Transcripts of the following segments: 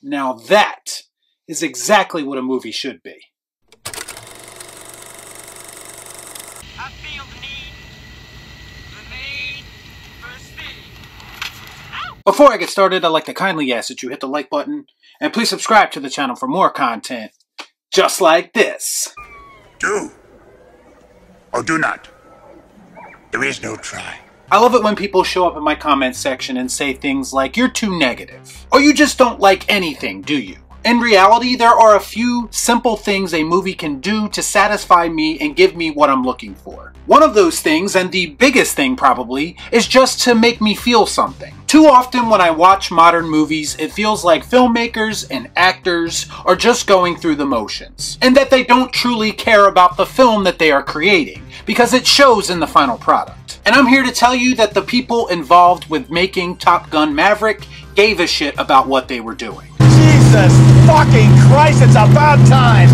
Now that is exactly what a movie should be. I feel the need for speed. Before I get started, I'd like to kindly ask that you hit the like button and please subscribe to the channel for more content just like this. Do or do not. There is no try. I love it when people show up in my comments section and say things like, "You're too negative," or "You just don't like anything, do you?" In reality, there are a few simple things a movie can do to satisfy me and give me what I'm looking for. One of those things, and the biggest thing probably, is just to make me feel something. Too often when I watch modern movies, it feels like filmmakers and actors are just going through the motions, and that they don't truly care about the film that they are creating, because it shows in the final product. And I'm here to tell you that the people involved with making Top Gun Maverick gave a shit about what they were doing. Jesus fucking Christ, it's about time!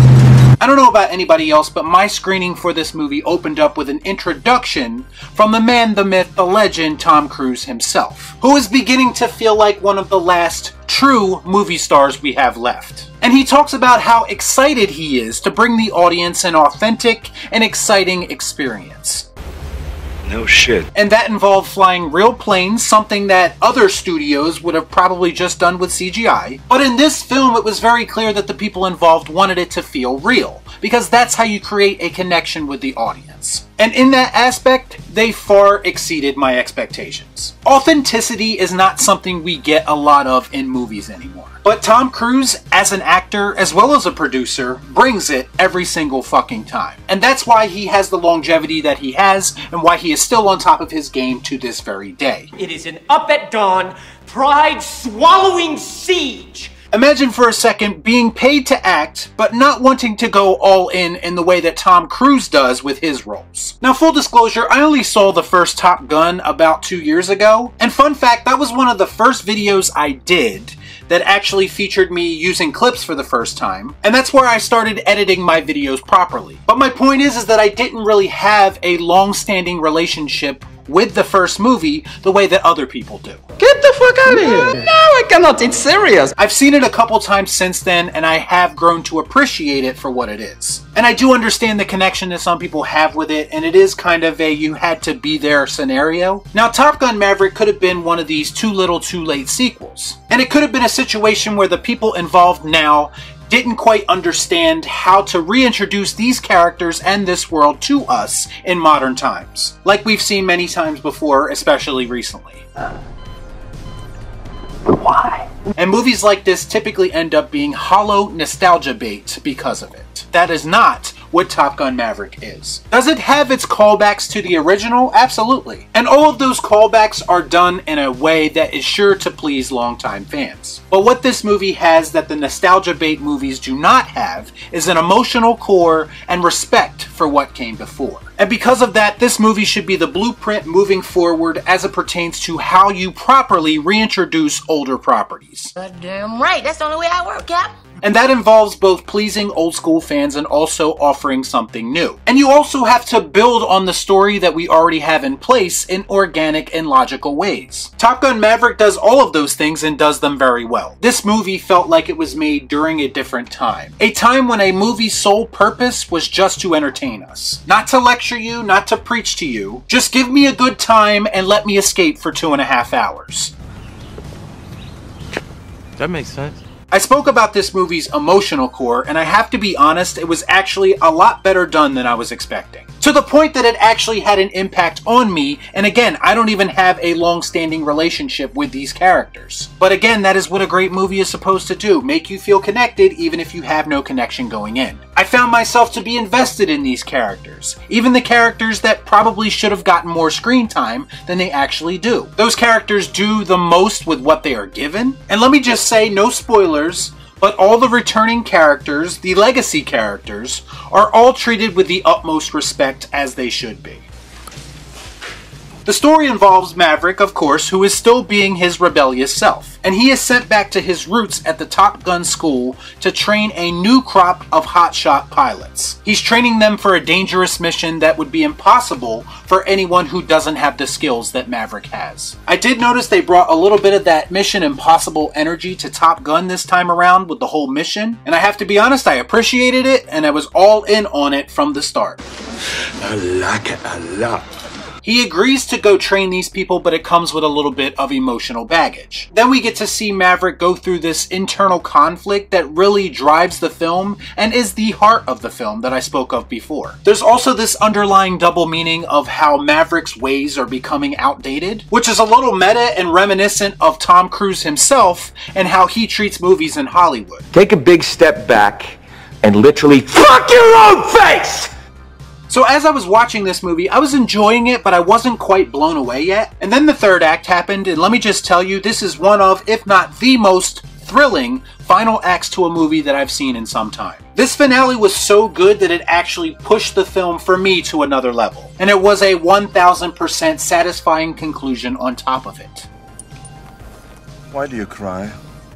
I don't know about anybody else, but my screening for this movie opened up with an introduction from the man, the myth, the legend, Tom Cruise himself, who is beginning to feel like one of the last true movie stars we have left. And he talks about how excited he is to bring the audience an authentic and exciting experience. No shit. And that involved flying real planes, something that other studios would have probably just done with CGI. But in this film, it was very clear that the people involved wanted it to feel real, because that's how you create a connection with the audience. And in that aspect, they far exceeded my expectations. Authenticity is not something we get a lot of in movies anymore. But Tom Cruise, as an actor as well as a producer, brings it every single fucking time. And that's why he has the longevity that he has, and why he is still on top of his game to this very day. It is an up at dawn, pride-swallowing siege. Imagine for a second being paid to act, but not wanting to go all in the way that Tom Cruise does with his roles. Now, full disclosure, I only saw the first Top Gun about 2 years ago, and fun fact, that was one of the first videos I did that actually featured me using clips for the first time, and that's where I started editing my videos properly. But my point is that I didn't really have a long-standing relationship with the first movie the way that other people do. Get the fuck out of here! No, I cannot, it's serious! I've seen it a couple times since then, and I have grown to appreciate it for what it is. And I do understand the connection that some people have with it, and it is kind of a you had to be there scenario. Now, Top Gun Maverick could have been one of these too little too late sequels. And it could have been a situation where the people involved now didn't quite understand how to reintroduce these characters and this world to us in modern times, like we've seen many times before, especially recently. But why? And movies like this typically end up being hollow nostalgia bait because of it. That is not what Top Gun Maverick is. Does it have its callbacks to the original? Absolutely. And all of those callbacks are done in a way that is sure to please longtime fans. But what this movie has that the nostalgia bait movies do not have is an emotional core and respect for what came before. And because of that, this movie should be the blueprint moving forward as it pertains to how you properly reintroduce older properties. Goddamn right, that's the only way I work, Cap. And that involves both pleasing old school fans and also offering something new. And you also have to build on the story that we already have in place in organic and logical ways. Top Gun Maverick does all of those things and does them very well. This movie felt like it was made during a different time. A time when a movie's sole purpose was just to entertain us. Not to lecture you, not to preach to you. Just give me a good time and let me escape for 2.5 hours. That makes sense. I spoke about this movie's emotional core, and I have to be honest, it was actually a lot better done than I was expecting. To the point that it actually had an impact on me, and again, I don't even have a long-standing relationship with these characters. But again, that is what a great movie is supposed to do, make you feel connected even if you have no connection going in. I found myself to be invested in these characters, even the characters that probably should have gotten more screen time than they actually do. Those characters do the most with what they are given, and let me just say, no spoilers, but all the returning characters, the legacy characters, are all treated with the utmost respect as they should be. The story involves Maverick, of course, who is still being his rebellious self. and he is sent back to his roots at the Top Gun school to train a new crop of hotshot pilots. He's training them for a dangerous mission that would be impossible for anyone who doesn't have the skills that Maverick has. I did notice they brought a little bit of that Mission Impossible energy to Top Gun this time around with the whole mission, and I have to be honest, I appreciated it, and I was all in on it from the start. I like it a lot. He agrees to go train these people, but it comes with a little bit of emotional baggage. Then we get to see Maverick go through this internal conflict that really drives the film and is the heart of the film that I spoke of before. There's also this underlying double meaning of how Maverick's ways are becoming outdated, which is a little meta and reminiscent of Tom Cruise himself and how he treats movies in Hollywood. Take a big step back and literally fuck your own face! So as I was watching this movie, I was enjoying it, but I wasn't quite blown away yet. And then the third act happened, and let me just tell you, this is one of, if not the most thrilling final acts to a movie that I've seen in some time. This finale was so good that it actually pushed the film for me to another level. And it was a 1000% satisfying conclusion on top of it. Why do you cry?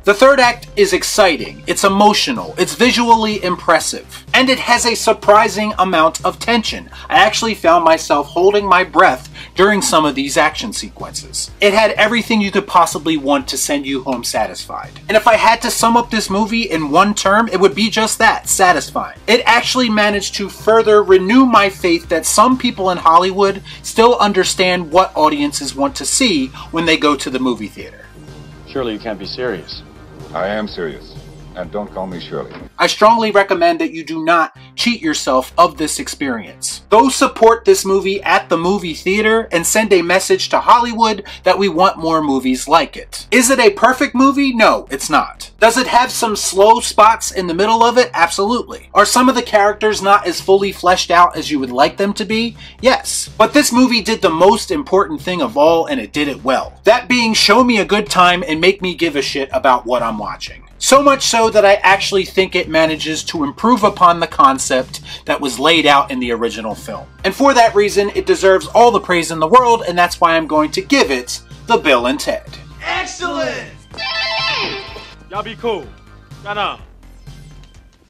The third act is exciting, it's emotional, it's visually impressive, and it has a surprising amount of tension. I actually found myself holding my breath during some of these action sequences. It had everything you could possibly want to send you home satisfied. And if I had to sum up this movie in one term, it would be just that, satisfying. It actually managed to further renew my faith that some people in Hollywood still understand what audiences want to see when they go to the movie theater. Surely you can't be serious. I am serious. And don't call me Shirley. I strongly recommend that you do not cheat yourself of this experience. Go support this movie at the movie theater and send a message to Hollywood that we want more movies like it. Is it a perfect movie? No, it's not. Does it have some slow spots in the middle of it? Absolutely. Are some of the characters not as fully fleshed out as you would like them to be? Yes. But this movie did the most important thing of all, and it did it well. That being, show me a good time and make me give a shit about what I'm watching. So much so that I actually think it manages to improve upon the concept that was laid out in the original film. And for that reason, it deserves all the praise in the world, and that's why I'm going to give it the Bill and Ted. Excellent! Y'all be cool. Shut up.